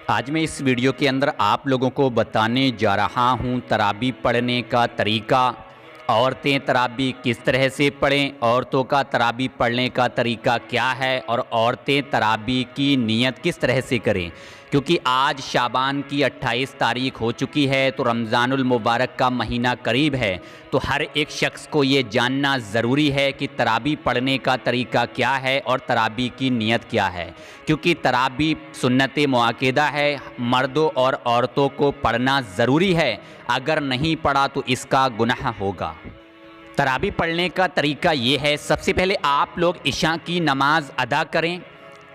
आज मैं इस वीडियो के अंदर आप लोगों को बताने जा रहा हूँ तराबी पढ़ने का तरीका। औरतें तराबी किस तरह से पढ़ें, औरतों का तराबी पढ़ने का तरीका क्या है और औरतें तराबी की नियत किस तरह से करें। क्योंकि आज शाबान की 28 तारीख हो चुकी है तो रमज़ानुल मुबारक का महीना करीब है। तो हर एक शख्स को ये जानना ज़रूरी है कि तराबी पढ़ने का तरीका क्या है और तराबी की नियत क्या है। क्योंकि तराबी सुन्नत मुआक्किदा है, मर्दों और औरतों को पढ़ना ज़रूरी है। अगर नहीं पढ़ा तो इसका गुनाह होगा। तराबी पढ़ने का तरीका ये है, सबसे पहले आप लोग इशा की नमाज़ अदा करें,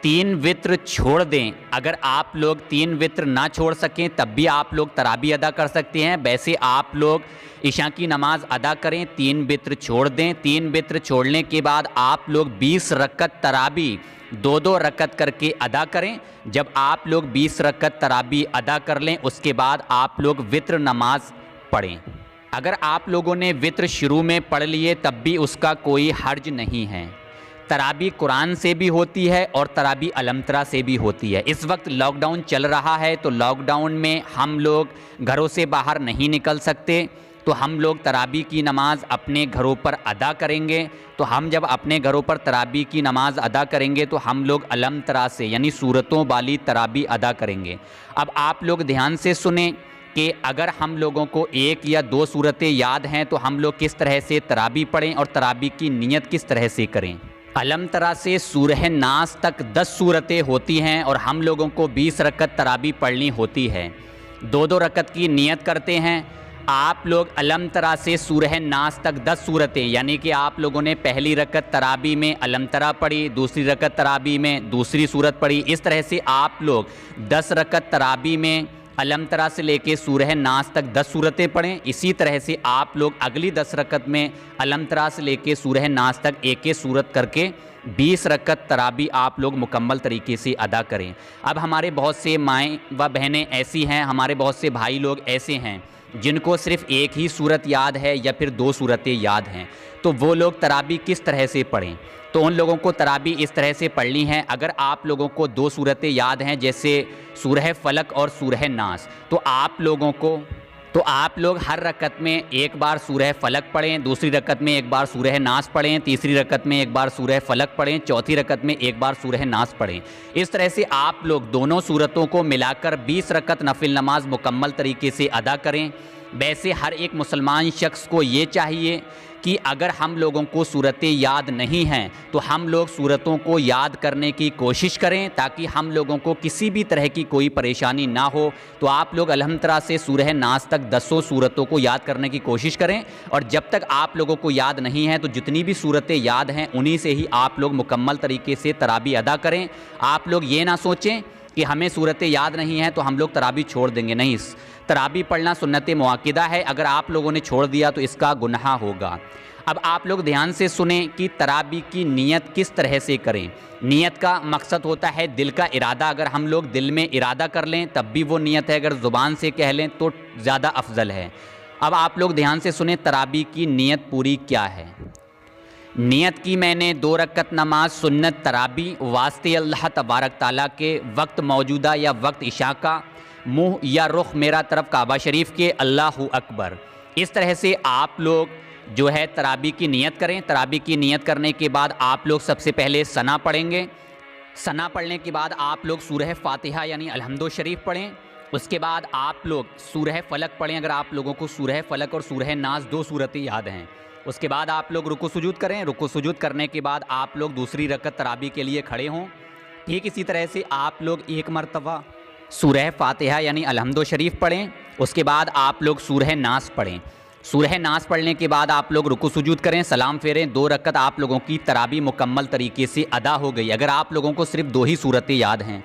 3 वित्र छोड़ दें। अगर आप लोग 3 वित्र ना छोड़ सकें तब भी आप लोग तराबी अदा कर सकते हैं। वैसे आप लोग इशा की नमाज़ अदा करें, 3 वित्र छोड़ दें। 3 वित्र छोड़ने के बाद आप लोग 20 रकत तराबी 2-2 रकत करके अदा करें। जब आप लोग 20 रकत तराबी अदा कर लें उसके बाद आप लोग वित्र नमाज पढ़ें। अगर आप लोगों ने वित्र शुरू में पढ़ लिए तब भी उसका कोई हर्ज नहीं है। तराबी कुरान से भी होती है और तराबी अलमतरा से भी होती है। इस वक्त लॉकडाउन चल रहा है तो लॉकडाउन में हम लोग घरों से बाहर नहीं निकल सकते, तो हम लोग तराबी की नमाज़ अपने घरों पर अदा करेंगे। तो हम जब अपने घरों पर तराबी की नमाज़ अदा करेंगे तो हम लोग अलमतरा से यानी सूरतों वाली तराबी अदा करेंगे। अब आप लोग ध्यान से सुने कि अगर हम लोगों को 1 या 2 सूरतें याद हैं तो हम लोग किस तरह से तराबी पढ़ें और तराबी की नियत किस तरह से करें। अलमतरा से सूरह नास तक 10 सूरतें होती हैं और हम लोगों को 20 रकत तराबी पढ़नी होती है। 2-2 रकत की नियत करते हैं। आप लोग अलमतरा से सूरह नास तक 10 सूरतें यानी कि आप लोगों ने पहली रकत तराबी में अलमतरा पढ़ी, दूसरी रकत तराबी में दूसरी सूरत पढ़ी। इस तरह से आप लोग 10 रकत तराबी में अलमतरा से लेके सूरह नास तक 10 सूरतें पढ़ें। इसी तरह से आप लोग अगली 10 रकत में अलमतरा से लेके सूरह नास तक एक सूरत करके 20 रकत तराबी आप लोग मुकम्मल तरीके से अदा करें। अब हमारे बहुत से माएँ व बहनें ऐसी हैं, हमारे बहुत से भाई लोग ऐसे हैं जिनको सिर्फ एक ही सूरत याद है या फिर 2 सूरतें याद हैं। तो वो लोग तराबी किस तरह से पढ़ें, तो उन लोगों को तराबी इस तरह से पढ़नी है। अगर आप लोगों को 2 सूरतें याद हैं जैसे सूरह फलक और सूरह नास, तो आप लोग हर रकत में एक बार सूरह फलक पढ़ें, दूसरी रकत में एक बार सूरह नास पढ़ें, तीसरी रकत में एक बार सूरह फलक पढ़ें, चौथी रकत में एक बार सूरह नास पढ़ें। इस तरह से आप लोग दोनों सूरतों को मिलाकर 20 रकत नफिल नमाज मुकम्मल तरीके से अदा करें। वैसे हर एक मुसलमान शख्स को ये चाहिए कि अगर हम लोगों को सूरतें याद नहीं हैं तो हम लोग सूरतों को याद करने की कोशिश करें ताकि हम लोगों को किसी भी तरह की कोई परेशानी ना हो। तो आप लोग अलहम्दुलिल्लाह से सूरह नास तक 10 सूरतों को याद करने की कोशिश करें और जब तक आप लोगों को याद नहीं है तो जितनी भी सूरतें याद हैं उन्हीं से ही आप लोग मुकम्मल तरीके से तराबी अदा करें। आप लोग ये ना सोचें कि हमें सूरतें याद नहीं हैं तो हम लोग तराबी छोड़ देंगे। नहीं, तराबी पढ़ना सुन्नत मुआक्किदा है। अगर आप लोगों ने छोड़ दिया तो इसका गुनाह होगा। अब आप लोग ध्यान से सुने कि तराबी की नियत किस तरह से करें। नियत का मकसद होता है दिल का इरादा। अगर हम लोग दिल में इरादा कर लें तब भी वो नियत है, अगर ज़ुबान से कह लें तो ज़्यादा अफजल है। अब आप लोग ध्यान से सुने तराबी की नियत पूरी क्या है। नियत की मैंने 2 रकत नमाज सुन्नत तराबी वास्ते अल्लाह तबारक ताला के वक्त मौजूदा या वक्त इशा का, मुँह या रुख मेरा तरफ काबा शरीफ के, अल्लाहु अकबर। इस तरह से आप लोग जो है तराबी की नियत करें। तराबी की नियत करने के बाद आप लोग सबसे पहले सना पढ़ेंगे। सना पढ़ने के बाद आप लोग सूरह फातिहा यानी अलहम्दु शरीफ पढ़ें। उसके बाद आप लोग सूरह फलक पढ़ें अगर आप लोगों को सूरह फलक और सूरह नास 2 सूरतें याद हैं। उसके बाद आप लोग रुकू सुजूद करें। रुकू सुजूद करने के बाद आप लोग दूसरी रकत तराबी के लिए खड़े हों। ठीक इसी तरह से आप लोग एक मरतबा सूरह फातिहा यानी अलहम्दु शरीफ पढ़ें। उसके बाद आप लोग सूरह नास पढ़ें। सूरह नास पढ़ने के बाद आप लोग रुकू सुजूद करें, सलाम फेरें। 2 रकत आप लोगों की तराबी मुकम्मल तरीके से अदा हो गई। अगर आप लोगों को सिर्फ 2 ही सूरतें याद हैं,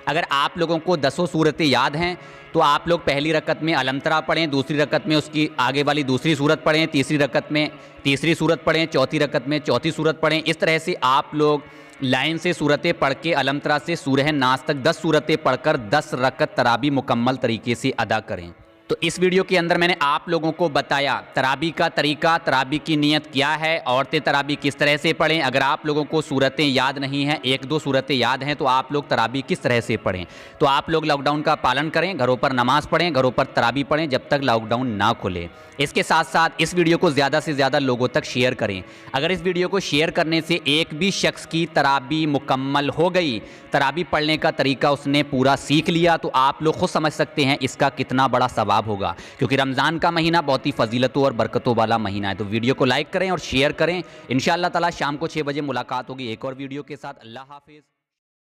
अगर आप लोगों को 10 सूरतें याद हैं तो आप लोग पहली रकत में अलमतरा पढ़ें, दूसरी रकत में उसकी आगे वाली दूसरी सूरत पढ़ें, तीसरी रकत में तीसरी सूरत पढ़ें, चौथी रकत में चौथी सूरत पढ़ें। इस तरह से आप लोग लाइन से सूरतें पढ़ के अलमतरा से सूरह नास तक 10 सूरतें पढ़कर 10 रकत तराबी मुकम्मल तरीके से अदा करें। तो इस वीडियो के अंदर मैंने आप लोगों को बताया तराबी का तरीका, तराबी की नियत क्या है, औरतें तराबी किस तरह से पढ़ें। अगर आप लोगों को सूरतें याद नहीं हैं, एक दो सूरतें याद हैं, तो आप लोग तराबी किस तरह से पढ़ें। तो आप लोग लॉकडाउन का पालन करें, घरों पर नमाज़ पढ़ें, घरों पर तराबी पढ़ें जब तक लॉकडाउन ना खुले। इसके साथ साथ इस वीडियो को ज़्यादा से ज़्यादा लोगों तक शेयर करें। अगर इस वीडियो को शेयर करने से एक भी शख्स की तराबी मुकम्मल हो गई, तराबी पढ़ने का तरीका उसने पूरा सीख लिया, तो आप लोग खुद समझ सकते हैं इसका कितना बड़ा सवाब होगा। क्योंकि रमज़ान का महीना बहुत ही फजीलतों और बरकतों वाला महीना है। तो वीडियो को लाइक करें और शेयर करें। इंशाअल्लाह ताला शाम को 6 बजे मुलाकात होगी एक और वीडियो के साथ। अल्लाह हाफिज़।